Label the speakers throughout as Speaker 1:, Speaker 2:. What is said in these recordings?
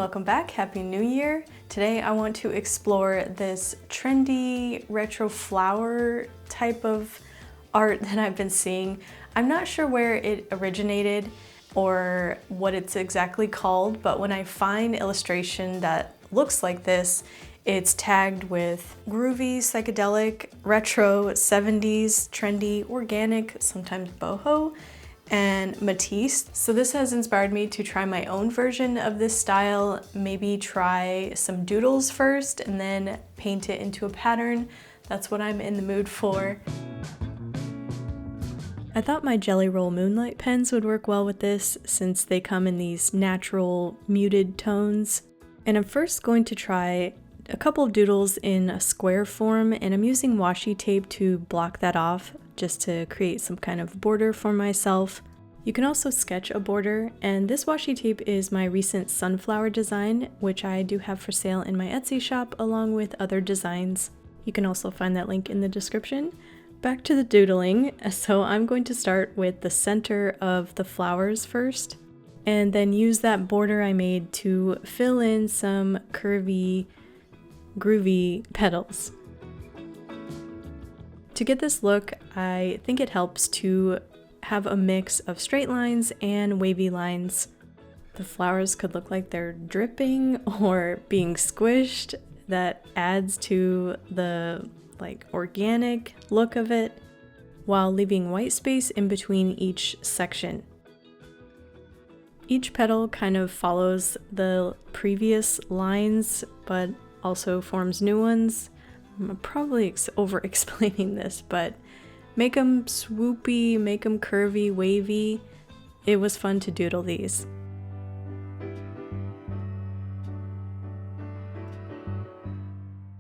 Speaker 1: welcome back. Happy New Year. Today I want to explore this trendy retro flower type of art that I've been seeing. I'm not sure where it originated or what it's exactly called, but when I find illustration that looks like this, it's tagged with groovy, psychedelic, retro, 70s, trendy, organic, sometimes boho, and Matisse. So this has inspired me to try my own version of this style, maybe try some doodles first and then paint it into a pattern. That's what I'm in the mood for. I thought my Jelly Roll Moonlight pens would work well with this since they come in these natural muted tones. And I'm first going to try a couple of doodles in a square form, and I'm using washi tape to block that off just to create some kind of border for myself. You can also sketch a border, and this washi tape is my recent sunflower design, which I do have for sale in my Etsy shop along with other designs. You can also find that link in the description. Back to the doodling, so I'm going to start with the center of the flowers first, and then use that border I made to fill in some curvy, groovy petals. To get this look, I think it helps to have a mix of straight lines and wavy lines. The flowers could look like they're dripping or being squished. That adds to the organic look of it, while leaving white space in between each section. Each petal kind of follows the previous lines, but also forms new ones. I'm probably over-explaining this, but make them swoopy, make them curvy, wavy. It was fun to doodle these.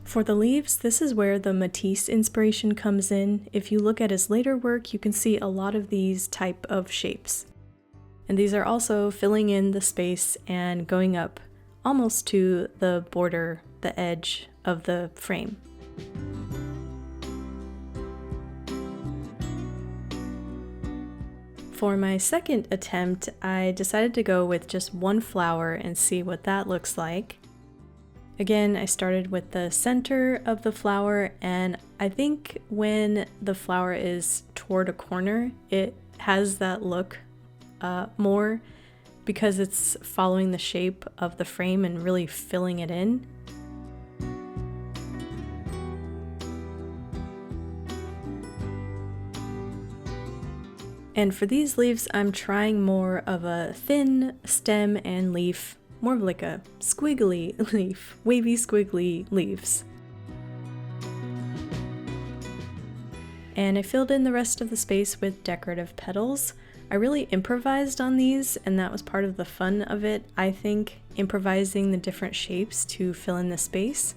Speaker 1: For the leaves, this is where the Matisse inspiration comes in. If you look at his later work, you can see a lot of these type of shapes. And these are also filling in the space and going up almost to the border, the edge of the frame. For my second attempt, I decided to go with just one flower and see what that looks like. Again, I started with the center of the flower, and I think when the flower is toward a corner, it has that look more because it's following the shape of the frame and really filling it in. And for these leaves, I'm trying more of a thin stem and leaf, more of like a squiggly leaf, wavy squiggly leaves. And I filled in the rest of the space with decorative petals. I really improvised on these, and that was part of the fun of it, I think, improvising the different shapes to fill in the space.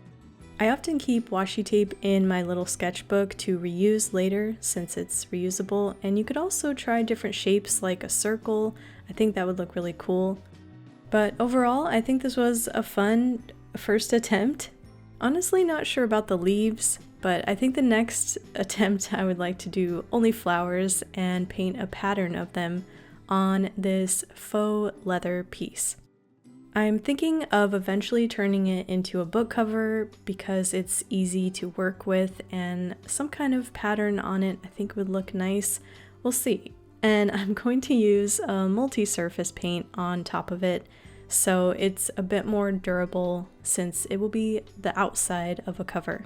Speaker 1: I often keep washi tape in my little sketchbook to reuse later since it's reusable, and you could also try different shapes like a circle. I think that would look really cool. But overall, I think this was a fun first attempt. Honestly, not sure about the leaves, but I think the next attempt I would like to do only flowers and paint a pattern of them on this faux leather piece. I'm thinking of eventually turning it into a book cover because it's easy to work with, and some kind of pattern on it I think would look nice. We'll see. And I'm going to use a multi-surface paint on top of it, so it's a bit more durable since it will be the outside of a cover.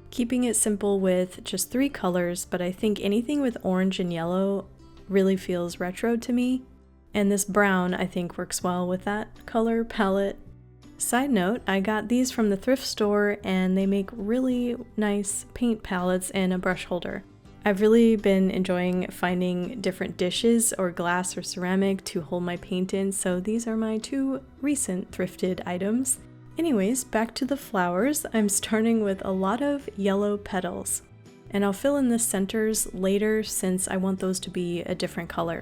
Speaker 1: Keeping it simple with just 3 colors, but I think anything with orange and yellow really feels retro to me. And this brown, I think, works well with that color palette. Side note, I got these from the thrift store, and they make really nice paint palettes and a brush holder. I've really been enjoying finding different dishes or glass or ceramic to hold my paint in, so these are my 2 recent thrifted items. Anyways, back to the flowers. I'm starting with a lot of yellow petals, and I'll fill in the centers later since I want those to be a different color.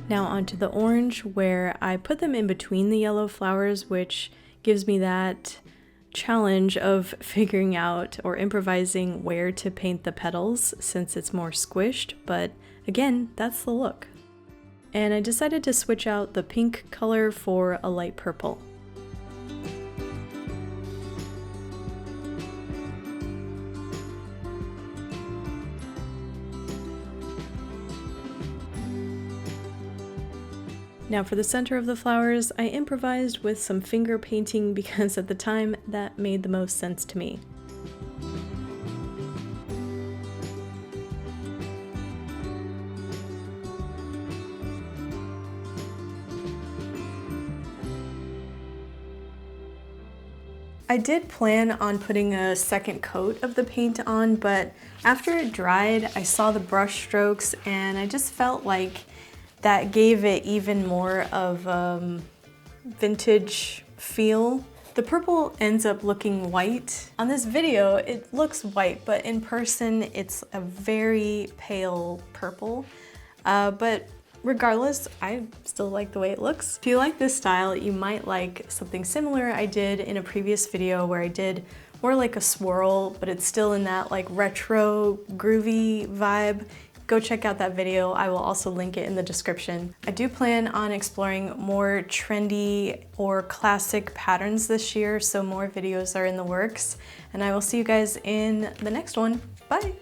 Speaker 1: Now onto the orange, where I put them in between the yellow flowers, which gives me that challenge of figuring out or improvising where to paint the petals since it's more squished, but again, that's the look. And I decided to switch out the pink color for a light purple. Now for the center of the flowers, I improvised with some finger painting because at the time that made the most sense to me. I did plan on putting a second coat of the paint on, but after it dried, I saw the brush strokes and I just felt like that gave it even more of vintage feel. The purple ends up looking white. On this video, it looks white, but in person, it's a very pale purple. But regardless, I still like the way it looks. If you like this style, you might like something similar I did in a previous video where I did more like a swirl, but it's still in that like retro groovy vibe. Go check out that video. I will also link it in the description. I do plan on exploring more trendy or classic patterns this year, so more videos are in the works. And I will see you guys in the next one. Bye!